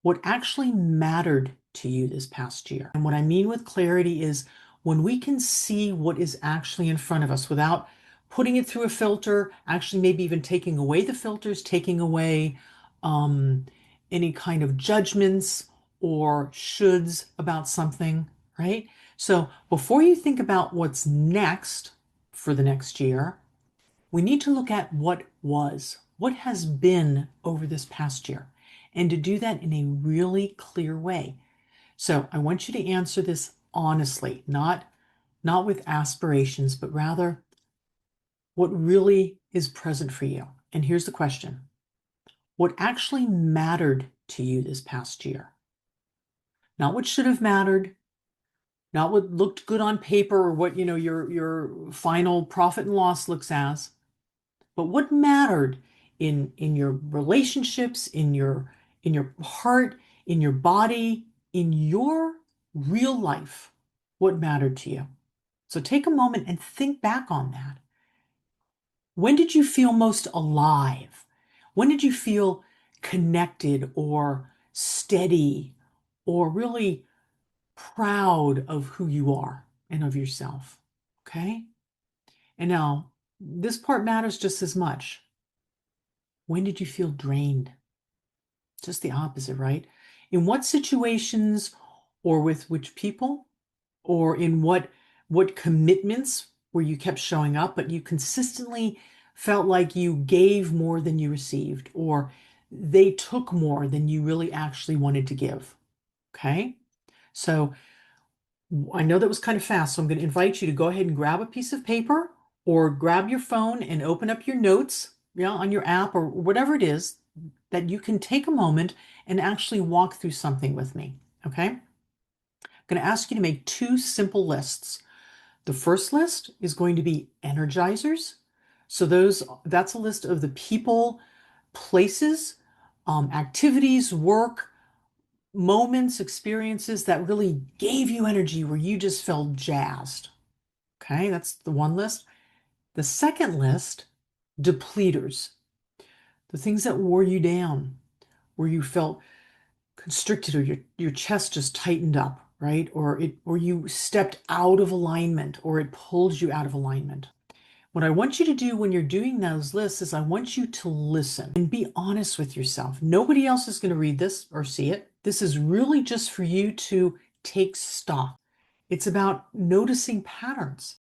what actually mattered to you this past year. And what I mean with clarity is when we can see what is actually in front of us without putting it through a filter, actually maybe even taking away the filters, taking away um, any kind of judgments or shoulds about something, right? So before you think about what's next for the next year, we need to look at what was, what has been over this past year, and to do that in a really clear way. So I want you to answer this honestly, not with aspirations, but rather what really is present for you. And here's the question. What actually mattered to you this past year? Not what should have mattered, not what looked good on paper or what, your final profit and loss looks as, but what mattered in your relationships, in your heart, in your body, in your real life, what mattered to you. So take a moment and think back on that. When did you feel most alive? When did you feel connected or steady or really proud of who you are and of yourself? Okay? And now, this part matters just as much. When did you feel drained? Just the opposite, right? In what situations or with which people or in what commitments where you kept showing up, but you consistently felt like you gave more than you received, or they took more than you really actually wanted to give. Okay? So I know that was kind of fast, so I'm going to invite you to go ahead and grab a piece of paper or grab your phone and open up your notes, on your app or whatever it is that you can take a moment and actually walk through something with me. Okay? I'm going to ask you to make two simple lists. The first list is going to be energizers. So that's a list of the people, places, activities, work, moments, experiences that really gave you energy where you just felt jazzed. Okay, that's the one list. The second list, depleters, the things that wore you down, where you felt constricted or your chest just tightened up, right? Or you stepped out of alignment or it pulled you out of alignment. What I want you to do when you're doing those lists is I want you to listen and be honest with yourself. Nobody else is going to read this or see it. This is really just for you to take stock. It's about noticing patterns.